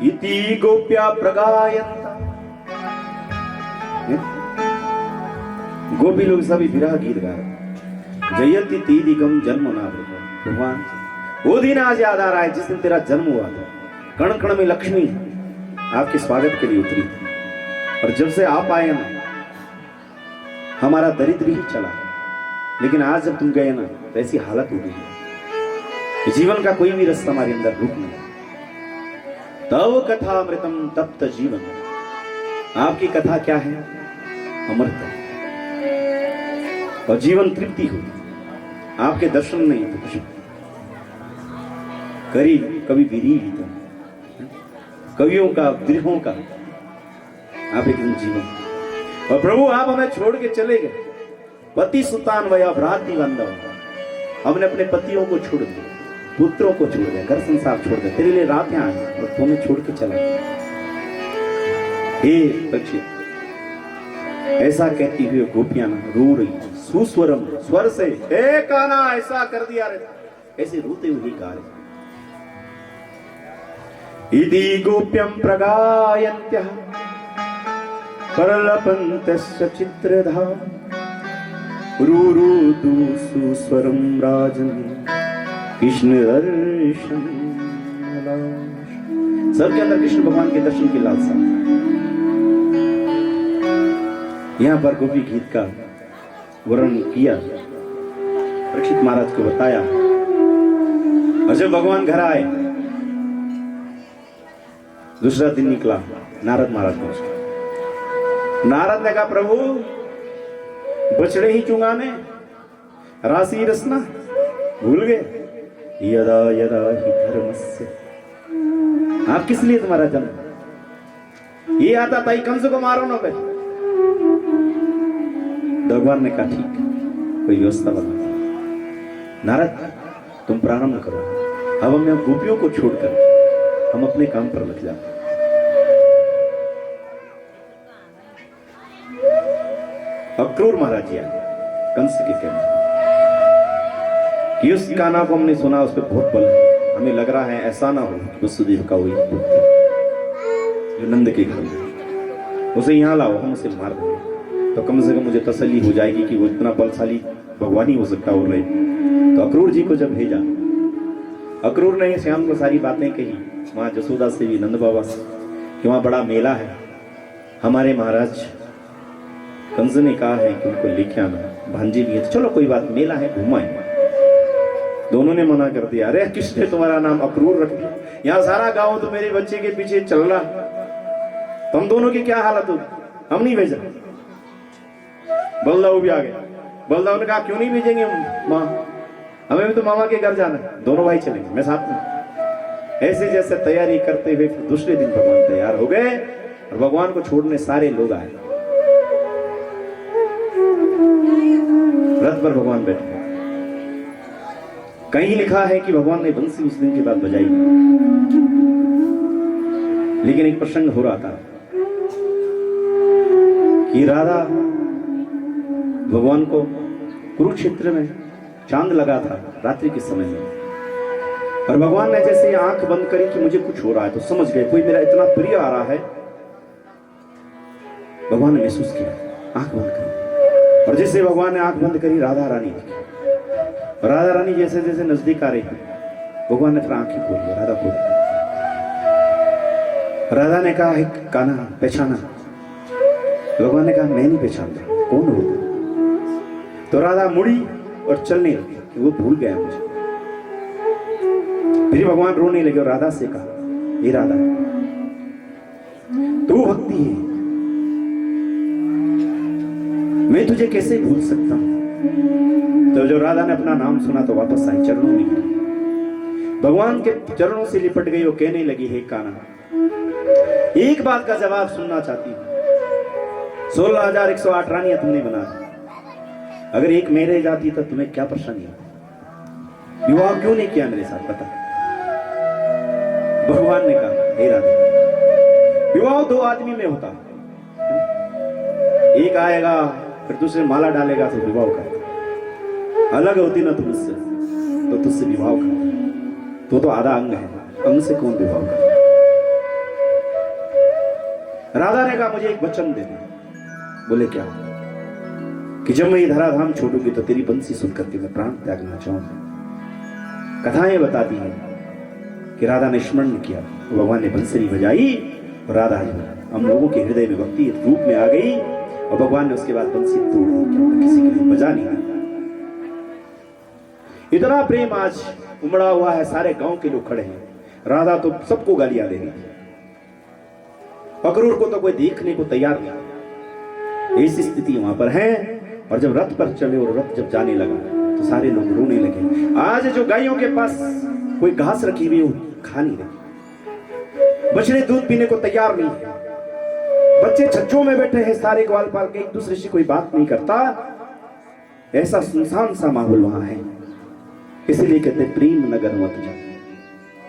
इति गोप्या प्रगायन्ता। गोपी लोग सभी विरह गीत गा रहे। जयंती तीदिगम जन्म ना भगवान, वो दिन आज याद आ रहा है जिस दिन तेरा जन्म हुआ था। कण कण में लक्ष्मी आपके स्वागत के लिए उतरी, और जब से आप आए ना हमारा दरिद्र ही चला, लेकिन आज जब तुम गए ना तो ऐसी हालत हो गई, जीवन का कोई भी रास्ता हमारे अंदर रुक नहीं। तव कथा अमृतम तप्त जीवन, आपकी कथा क्या है? अमृत, और जीवन तृप्ति हो। आपके दर्शन नहीं तो कुछ करीब कभी विरीत कवियों का विरहों का आप एक दिन जीवन। और प्रभु आप हमें छोड़ के चले गए, पति सुतान वया भ्राति बंधव, हमने अपने पतियों को छोड़ दिया, पुत्रों को छोड़ दिया, घर संसार छोड़ दिया, तेरे लिए रात यहाँ आई और तुम्हें छोड़ के चला गया। हे पक्षी, ऐसा कहती हुई गोपियां रो रही सुस्वरम, स्वर से, हे कान्हा ऐसा कर दिया रे, ऐसे रोते हुए गा रहे। इति गोप्यं प्रगायन्त्यः परलपन्तस्य चित्रधा रुरुदु सुस्वरं राजन् कृष्ण दर्शन। सबके अंदर कृष्ण भगवान के दर्शन की लालसा। यहां पर गोपी गीत का वर्णन किया, परीक्षित महाराज को बताया। और जब भगवान घर आए, दूसरा दिन निकला, नारद महाराज पहुंचे। नारद ने कहा प्रभु बछड़े ही चुंगाने, राशि रसना भूल गए। यदा यदा ही धर्मस्य, आप किस लिए तुम्हारा जन्म? ये आता था कंस को मारो ना पे। भगवान ने कहा ठीक, कोई व्यवस्था बना। नारद तुम प्रारंभ करो, अब हम गोपियों को छोड़कर हम अपने काम पर लग जाते। अक्रूर महाराज जी आए कंस के कहने कि उस कान्हा को हमने सुना, उस पर बहुत बल है, हमें लग रहा है ऐसा ना हो कि वसुदेव का वही पुत्र जो नंद के घर में, उसे यहाँ लाओ, हम उसे मार देंगे तो कम से कम मुझे तसल्ली हो जाएगी कि वो इतना बलशाली भगवान ही हो सकता हो रहे। तो अक्रूर जी को जब भेजा, अक्रूर ने श्याम को सारी बातें कही, वहां जसोदा से भी, नंद बाबा से, कि वहां बड़ा मेला है, हमारे महाराज कंस ने कहा है कि उनको लेके आना, भांजे भी है, तो चलो कोई बात, मेला है घुमाएंगे। दोनों ने मना कर दिया। अरे किसने तुम्हारा नाम अक्रूर रख दिया? यहाँ सारा गांव तो मेरे बच्चे के पीछे चल रहा, तो हम दोनों की क्या हालत होगी? हम नहीं भेजा। बलदाऊ भी आ गया। बलदाऊ ने कहा क्यों नहीं भेजेंगे माँ, हमें भी तो मामा के घर जाना है, दोनों भाई चलेंगे, मैं साथ में। ऐसे जैसे तैयारी करते हुए फिर दूसरे दिन भगवान तैयार हो गए और भगवान को छोड़ने सारे लोग आए। रथ पर भगवान बैठ गए। कहीं लिखा है कि भगवान ने बंसी उस दिन के बाद बजाई, लेकिन एक प्रसंग हो रहा था कि राधा भगवान को कुरुक्षेत्र में चांद लगा था रात्रि के समय में, और भगवान ने जैसे आंख बंद करी कि मुझे कुछ हो रहा है, तो समझ गए कोई मेरा इतना प्रिय आ रहा है। भगवान ने महसूस किया, आंख बंद करी, और जैसे भगवान ने आंख बंद करी राधा रानी दिखी। राधा रानी जैसे जैसे नजदीक आ रही थी, भगवान ने फिर आंखें खोल दी, राधा खोल। राधा ने कहा कान्हा पहचाना? भगवान ने कहा मैं नहीं पहचानता, कौन हो? तो राधा मुड़ी और चलने लगी कि वो भूल गया मुझे। फिर भगवान रोने लगे और राधा से कहा ये राधा तू भक्ति है, मैं तुझे कैसे भूल सकता हूं? तो जो राधा ने अपना नाम सुना तो वापस आई, चरणों में गिरी, भगवान के चरणों से लिपट गई। वो कहने लगी हे कान्हा, एक बात का जवाब सुनना चाहती हूं। 16,108 रानियां तुमने बना दी, अगर एक मेरे जाती तो तुम्हें क्या परेशानी होती? विवाह क्यों नहीं किया मेरे साथ, बता? भगवान ने कहा हे राधा, विवाह दो आदमी में होता, एक आएगा फिर दूसरे माला डालेगा तो विवाह कर, अलग होती ना तुमसे तो तुझसे विवाह कर, तो आधा अंग है, अंग से कौन विवाह कर? राधा ने कहा मुझे एक वचन दे दे। बोले क्या? कि जब मैं ये धराधाम छोड़ूंगी तो तेरी बंसी सुन करके मैं प्राण त्यागना चाहूंगा। कथाएं बताती हैं कि राधा ने स्मरण किया, भगवान ने बंसरी बजाई और राधा हम लोगों के हृदय में भक्ति रूप में आ गई और भगवान ने उसके बाद बंसी तोड़ दी, किसी के लिए बजा नहीं आया। इतना प्रेम आज उमड़ा हुआ है, सारे गांव के लोग खड़े हैं। राधा तो सबको गालियां दे रही थी, अक्रूर को तो कोई देखने को तैयार नहीं। ऐसी स्थिति वहां पर है। और जब रथ पर चले और रथ जब जाने लगा तो सारे लोग रोने लगे। आज जो गायों के पास कोई घास रखी हुई वो खा नहीं रही, बछड़े दूध पीने को तैयार नहीं है, बच्चे छज्जों में बैठे हैं, सारे ग्वाल पाल के एक दूसरे से कोई बात नहीं करता। ऐसा सुनसान सा माहौल वहां है। इसलिए कहते प्रेम नगर मत जाओ।